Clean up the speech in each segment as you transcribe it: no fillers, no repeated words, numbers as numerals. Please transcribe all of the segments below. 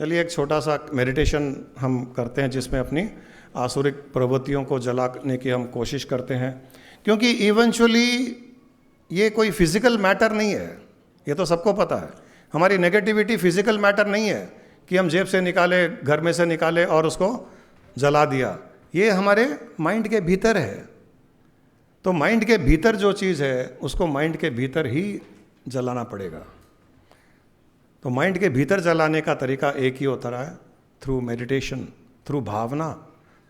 चलिए एक छोटा सा मेडिटेशन हम करते हैं जिसमें अपनी आसुरिक प्रवृत्तियों को जलाने की हम कोशिश करते हैं, क्योंकि इवेंचुअली ये कोई फिजिकल मैटर नहीं है। ये तो सबको पता है, हमारी नेगेटिविटी फिजिकल मैटर नहीं है कि हम जेब से निकाले, घर में से निकाले और उसको जला दिया। ये हमारे माइंड के भीतर है। तो माइंड के भीतर जो चीज़ है उसको माइंड के भीतर ही जलाना पड़ेगा। तो माइंड के भीतर जलाने का तरीका एक ही होता रहा है, थ्रू मेडिटेशन, थ्रू भावना,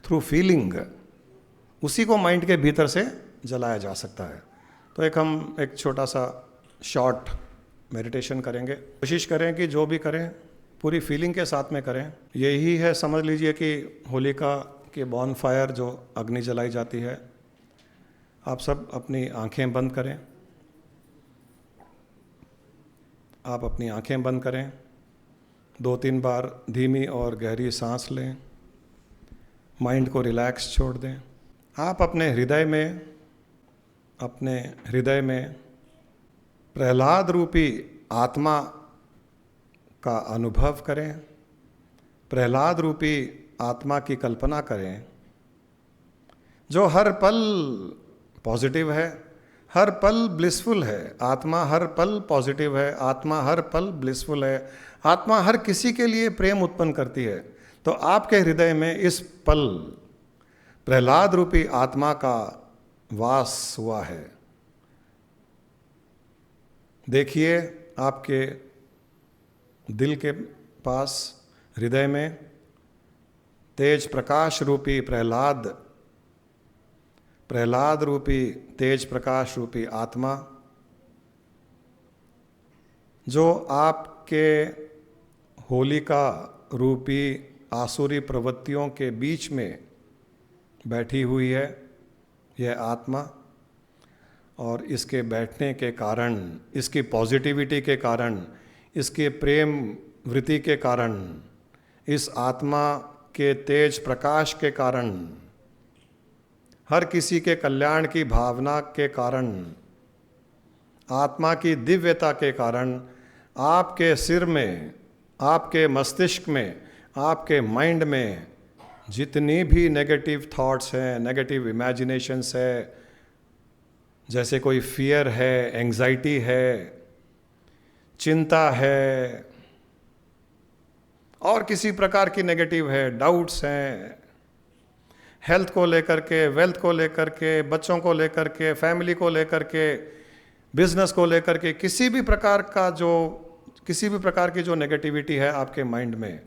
थ्रू फीलिंग। उसी को माइंड के भीतर से जलाया जा सकता है। तो हम एक छोटा सा शॉर्ट मेडिटेशन करेंगे। कोशिश करें कि जो भी करें पूरी फीलिंग के साथ में करें। यही है, समझ लीजिए कि होलिका के बॉनफायर जो अग्नि जलाई जाती है। आप सब अपनी आंखें बंद करें। आप अपनी आंखें बंद करें, 2-3 बार धीमी और गहरी सांस लें, माइंड को रिलैक्स छोड़ दें। आप अपने हृदय में प्रहलाद रूपी आत्मा का अनुभव करें। प्रहलाद रूपी आत्मा की कल्पना करें जो हर पल पॉजिटिव है, हर पल ब्लिसफुल है। आत्मा हर पल पॉजिटिव है, आत्मा हर पल ब्लिसफुल है, आत्मा हर किसी के लिए प्रेम उत्पन्न करती है। तो आपके हृदय में इस पल प्रहलाद रूपी आत्मा का वास हुआ है। देखिए आपके दिल के पास, हृदय में तेज प्रकाश रूपी प्रहलाद रूपी तेज प्रकाश रूपी आत्मा जो आपके होलिका रूपी आसुरी प्रवृत्तियों के बीच में बैठी हुई है। यह आत्मा, और इसके बैठने के कारण, इसकी पॉजिटिविटी के कारण, इसके प्रेम वृत्ति के कारण, इस आत्मा के तेज प्रकाश के कारण, हर किसी के कल्याण की भावना के कारण, आत्मा की दिव्यता के कारण आपके सिर में, आपके मस्तिष्क में, आपके माइंड में जितनी भी नेगेटिव थॉट्स हैं, नेगेटिव इमेजिनेशंस है, जैसे कोई फियर है, एंग्जाइटी है, चिंता है, और किसी प्रकार की नेगेटिव है, डाउट्स हैं, हेल्थ को लेकर के, वेल्थ को लेकर के, बच्चों को लेकर के, फैमिली को लेकर के, बिजनेस को लेकर के, किसी भी प्रकार की जो नेगेटिविटी है आपके माइंड में,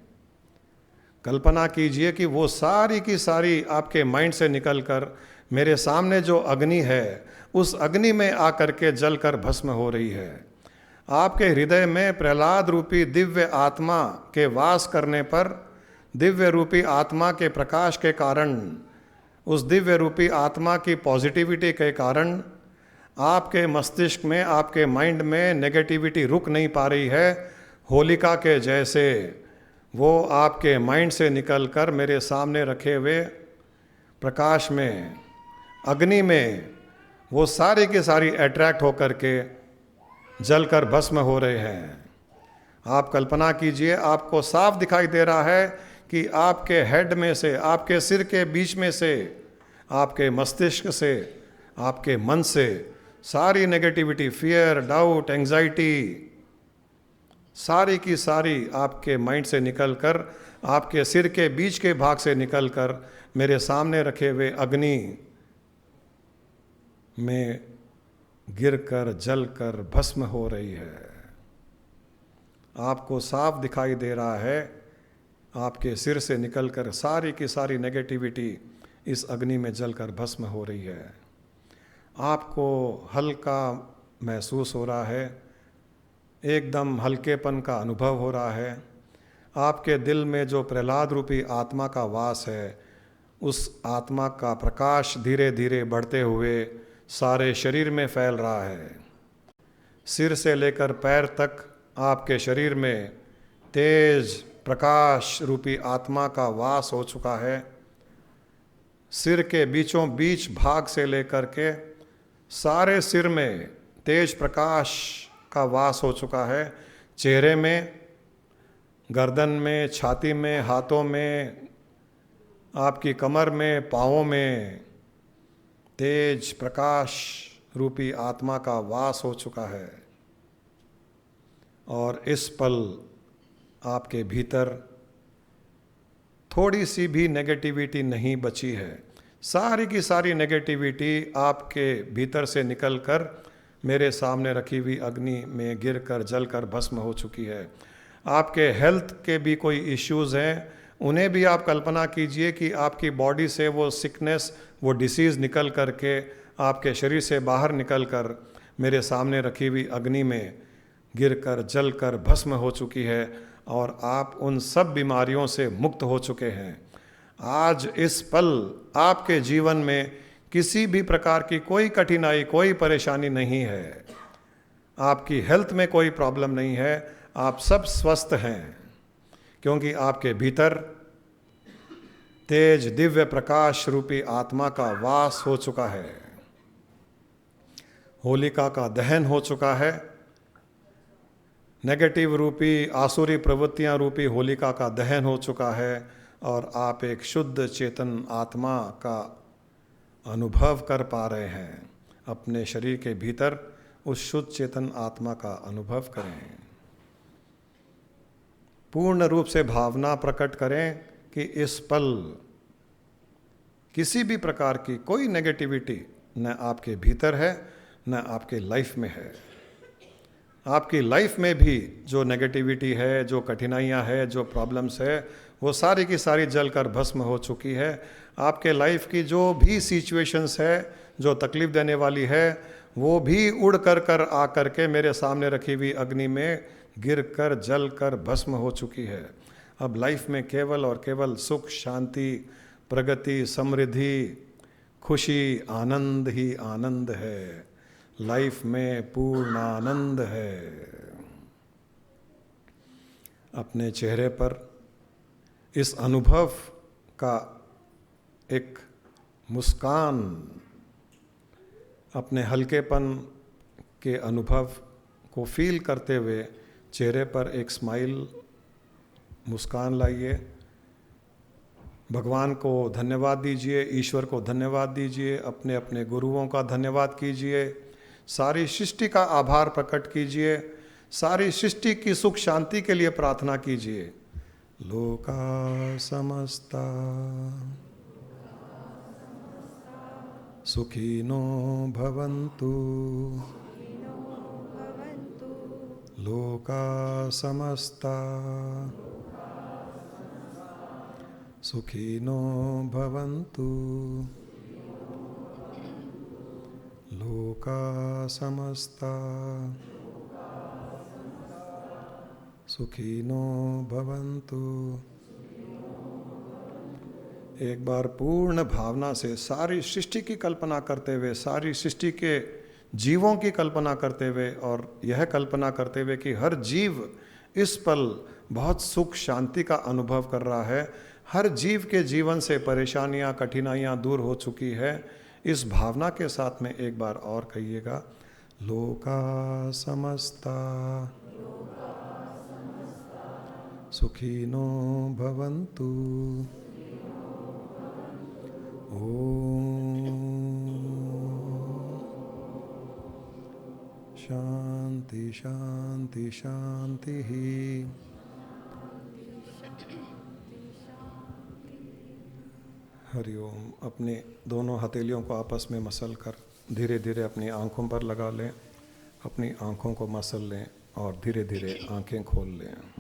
कल्पना कीजिए कि वो सारी की सारी आपके माइंड से निकलकर मेरे सामने जो अग्नि है उस अग्नि में आकर के जलकर भस्म हो रही है। आपके हृदय में प्रहलाद रूपी दिव्य आत्मा के वास करने पर, दिव्य रूपी आत्मा के प्रकाश के कारण, उस दिव्य रूपी आत्मा की पॉजिटिविटी के कारण आपके मस्तिष्क में, आपके माइंड में नेगेटिविटी रुक नहीं पा रही है। होलिका के जैसे वो आपके माइंड से निकलकर मेरे सामने रखे हुए प्रकाश में, अग्नि में, वो सारी की सारी अट्रैक्ट होकर के जलकर भस्म हो रहे हैं। आप कल्पना कीजिए, आपको साफ दिखाई दे रहा है कि आपके हेड में से, आपके सिर के बीच में से, आपके मस्तिष्क से, आपके मन से सारी नेगेटिविटी, फियर, डाउट, एंग्जाइटी, सारी की सारी आपके माइंड से निकलकर, आपके सिर के बीच के भाग से निकलकर मेरे सामने रखे हुए अग्नि में गिरकर जलकर भस्म हो रही है। आपको साफ दिखाई दे रहा है, आपके सिर से निकलकर सारी की सारी नेगेटिविटी इस अग्नि में जलकर भस्म हो रही है। आपको हल्का महसूस हो रहा है, एकदम हल्केपन का अनुभव हो रहा है। आपके दिल में जो प्रहलाद रूपी आत्मा का वास है, उस आत्मा का प्रकाश धीरे धीरे बढ़ते हुए सारे शरीर में फैल रहा है। सिर से लेकर पैर तक आपके शरीर में तेज प्रकाश रूपी आत्मा का वास हो चुका है। सिर के बीचों बीच भाग से लेकर के सारे सिर में तेज प्रकाश का वास हो चुका है। चेहरे में गर्दन में, छाती में, हाथों में, आपकी कमर में, पाँवों में तेज प्रकाश रूपी आत्मा का वास हो चुका है। और इस पल आपके भीतर थोड़ी सी भी नेगेटिविटी नहीं बची है। सारी की सारी नेगेटिविटी आपके भीतर से निकलकर मेरे सामने रखी हुई अग्नि में गिरकर जलकर भस्म हो चुकी है। आपके हेल्थ के भी कोई इश्यूज़ हैं, उन्हें भी आप कल्पना कीजिए कि आपकी बॉडी से वो सिकनेस, वो डिसीज़ निकल कर के आपके शरीर से बाहर निकल कर मेरे सामने रखी हुई अग्नि में गिरकर जलकर भस्म हो चुकी है और आप उन सब बीमारियों से मुक्त हो चुके हैं। आज इस पल आपके जीवन में किसी भी प्रकार की कोई कठिनाई, कोई परेशानी नहीं है। आपकी हेल्थ में कोई प्रॉब्लम नहीं है, आप सब स्वस्थ हैं, क्योंकि आपके भीतर तेज दिव्य प्रकाश रूपी आत्मा का वास हो चुका है। होलिका का दहन हो चुका है। नेगेटिव रूपी आसुरी प्रवृत्तियां रूपी होलिका का दहन हो चुका है और आप एक शुद्ध चेतन आत्मा का अनुभव कर पा रहे हैं। अपने शरीर के भीतर उस शुद्ध चेतन आत्मा का अनुभव करें। पूर्ण रूप से भावना प्रकट करें कि इस पल किसी भी प्रकार की कोई नेगेटिविटी न आपके भीतर है न आपके लाइफ में है। आपकी लाइफ में भी जो नेगेटिविटी है, जो कठिनाइयां है, जो प्रॉब्लम्स है, वो सारी की सारी जलकर भस्म हो चुकी है। आपके लाइफ की जो भी सिचुएशंस है जो तकलीफ देने वाली है, वो भी उड़ कर आ करके मेरे सामने रखी हुई अग्नि में गिर कर जल कर भस्म हो चुकी है। अब लाइफ में केवल और केवल सुख, शांति, प्रगति, समृद्धि, खुशी, आनंद ही आनंद है। लाइफ में पूर्ण आनंद है। अपने चेहरे पर इस अनुभव का एक मुस्कान, अपने हल्केपन के अनुभव को फील करते हुए चेहरे पर एक स्माइल, मुस्कान लाइए। भगवान को धन्यवाद दीजिए, ईश्वर को धन्यवाद दीजिए, अपने अपने गुरुओं का धन्यवाद कीजिए, सारी सृष्टि का आभार प्रकट कीजिए, सारी सृष्टि की सुख शांति के लिए प्रार्थना कीजिए। लोका समस्ता सुखिनो भवन्तु, लोका समस्ता सुखिनो भवन्तु, लोका समस्ता सुखिनो भवन्तु। एक बार पूर्ण भावना से सारी सृष्टि की कल्पना करते हुए, सारी सृष्टि के जीवों की कल्पना करते हुए और यह कल्पना करते हुए कि हर जीव इस पल बहुत सुख शांति का अनुभव कर रहा है, हर जीव के जीवन से परेशानियां, कठिनाइयां दूर हो चुकी है, इस भावना के साथ में एक बार और कहिएगा, लोका समस्ता सुखिनो भवन्तु। ओम शांति शांति शांति ही। हरिओम। अपने दोनों हथेलियों को आपस में मसल कर धीरे धीरे अपनी आंखों पर लगा लें, अपनी आंखों को मसल लें और धीरे धीरे आंखें खोल लें।